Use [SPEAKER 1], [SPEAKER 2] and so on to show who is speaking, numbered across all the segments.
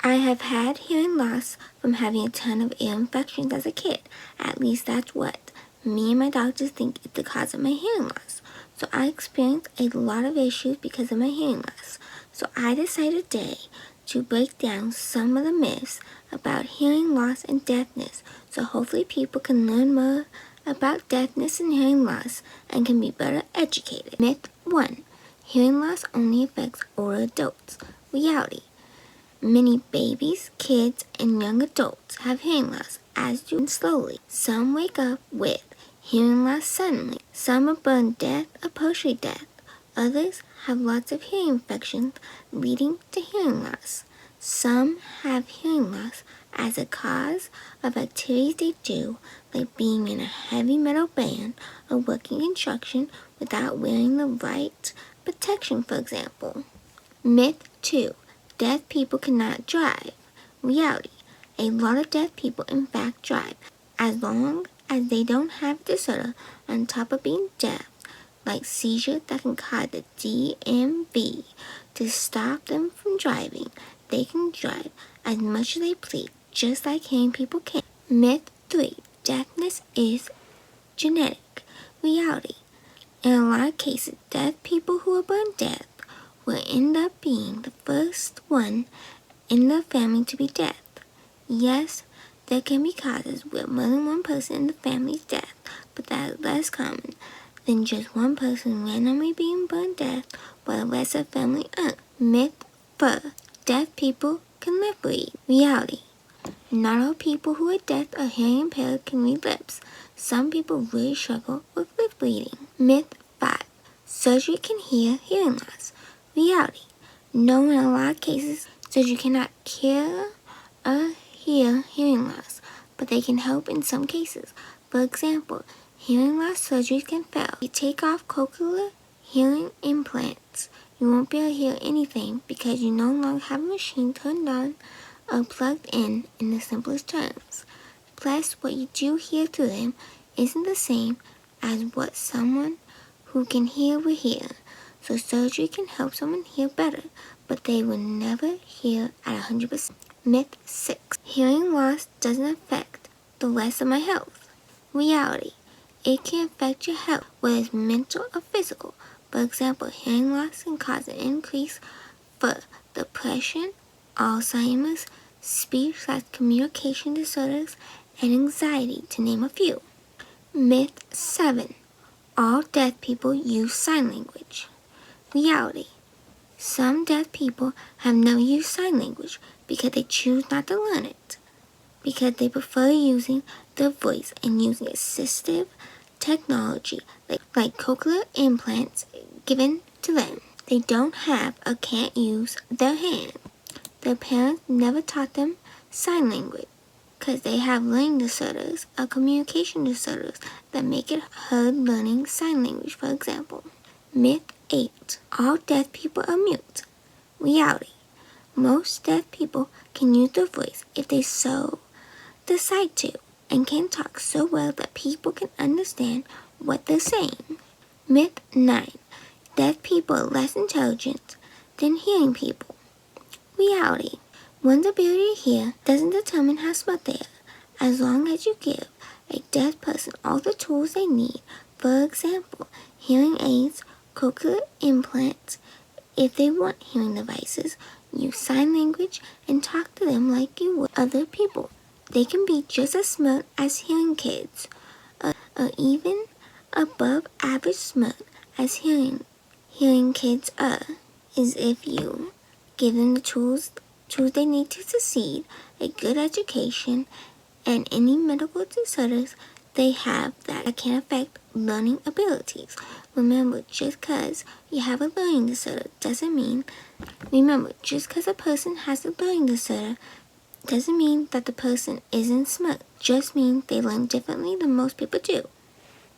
[SPEAKER 1] I have had hearing loss from having a ton of ear infections as a kid. At least that's what me and my doctors think is the cause of my hearing loss. So I experienced a lot of issues because of my hearing loss. So I decided today to break down some of the myths about hearing loss and deafness, so hopefully people can learn more about deafness and hearing loss and can be better educated. Myth 1. Hearing loss only affects older adults. Reality. Many babies, kids, and young adults have hearing loss, as do slowly. Some wake up with hearing loss suddenly. Some are born deaf or partially deaf. Others have lots of hearing infections leading to hearing loss. Some have hearing loss as a cause of activities they do, like being in a heavy metal band or working construction without wearing the right protection, for example. Myth 2. Deaf people cannot drive. Reality. A lot of deaf people in fact drive, as long as they don't have a disorder on top of being deaf, like seizures that can cause the DMV to stop them from driving. They can drive as much as they please, just like hearing people can. Myth 3. Deafness is genetic. Reality. In a lot of cases, deaf people who are born deaf will end up being the first one in their family to be deaf. Yes, there can be causes where more than one person in the family is deaf, but that is less common than just one person randomly being born deaf while the rest of the family aren't. Myth 4. Deaf people can lip read. Reality. Not all people who are deaf or hearing impaired can read lips. Some people really struggle with lip reading. Myth 5. Surgery can heal hearing loss. Reality. No, in a lot of cases, surgery cannot cure or heal hearing loss, but they can help in some cases. For example, hearing loss surgeries can fail. You take off cochlear hearing implants. You won't be able to hear anything because you no longer have a machine turned on or plugged in the simplest terms. Plus, what you do hear through them isn't the same as what someone who can hear will hear. So surgery can help someone hear better, but they will never hear at 100%. Myth 6. Hearing loss doesn't affect the rest of my health. Reality. It can affect your health, whether it's mental or physical. For example, hearing loss can cause an increase for depression, Alzheimer's, speech/communication disorders, and anxiety, to name a few. Myth 7. All deaf people use sign language. Reality. Some deaf people have never used sign language because they choose not to learn it, because they prefer using their voice and using assistive technology like cochlear implants given to them. They don't have or can't use their hands. Their parents never taught them sign language because they have learning disorders or communication disorders that make it hard learning sign language, for example. Myth 8. All deaf people are mute. Reality. Most deaf people can use their voice if they so decide to, and can talk so well that people can understand what they're saying. Myth 9. Deaf people are less intelligent than hearing people. Reality. One's ability to hear doesn't determine how smart they are, as long as you give a deaf person all the tools they need, for example, hearing aids, cochlear implants. If they want hearing devices, use sign language and talk to them like you would other people. They can be just as smart as hearing kids, or even above average smart as hearing kids are, is if you give them the tools they need to succeed, a good education, and any medical disorders they have that can affect learning abilities. Remember, just because you have a learning disorder doesn't mean that the person isn't smart. Just means they learn differently than most people do.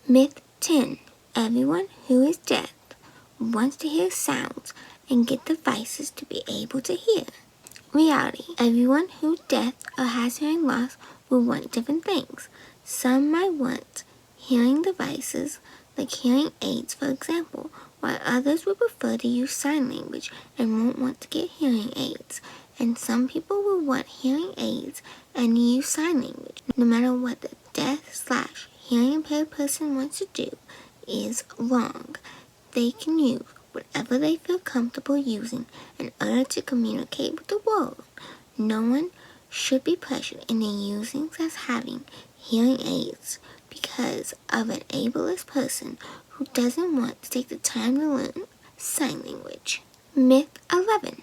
[SPEAKER 1] Myth 10. Everyone who is deaf wants to hear sounds and get devices to be able to hear. Reality. Everyone who's deaf or has hearing loss will want different things. Some might want hearing devices, like hearing aids, for example, while others would prefer to use sign language and won't want to get hearing aids. And some people will want hearing aids and use sign language. No matter what the deaf/hearing impaired person wants to do is wrong. They can use whatever they feel comfortable using in order to communicate with the world. No one should be pressured into using as having hearing aids because of an ableist person who doesn't want to take the time to learn sign language. Myth 11.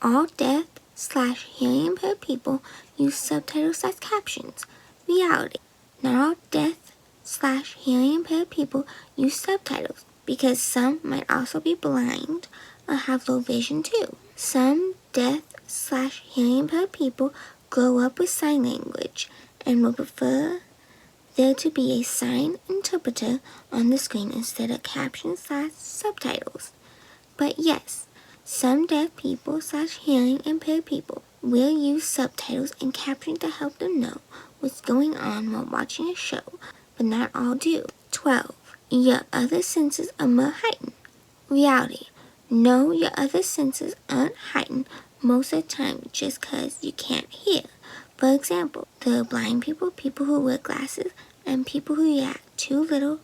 [SPEAKER 1] All deaf/hearing impaired people use subtitles as captions. Reality. Not all deaf/hearing impaired people use subtitles because some might also be blind or have low vision too. Some deaf/hearing impaired people grow up with sign language and will prefer there to be a sign interpreter on the screen instead of captions/subtitles. But yes, some deaf people/hearing impaired people will use subtitles and captions to help them know what's going on while watching a show, but not all do. 12. Your other senses are more heightened. Reality. No, your other senses aren't heightened most of the time just because you can't hear. For example, there are blind people, people who wear glasses, and people who react too little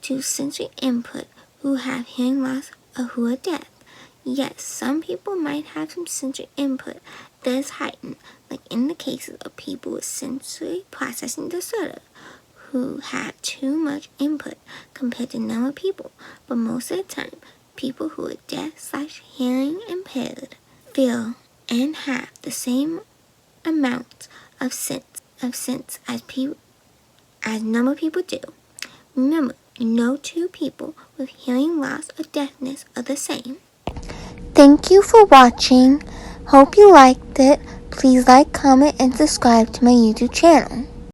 [SPEAKER 1] to sensory input who have hearing loss or who are deaf. Yes, some people might have some sensory input that is heightened, like in the cases of people with sensory processing disorder who have too much input compared to normal people. But most of the time, people who are deaf/hearing impaired feel and have the same amount of sense as normal people do. Remember, no two people with hearing loss or deafness are the same. Thank you for watching. Hope you liked it. Please like, comment, and subscribe to my YouTube channel.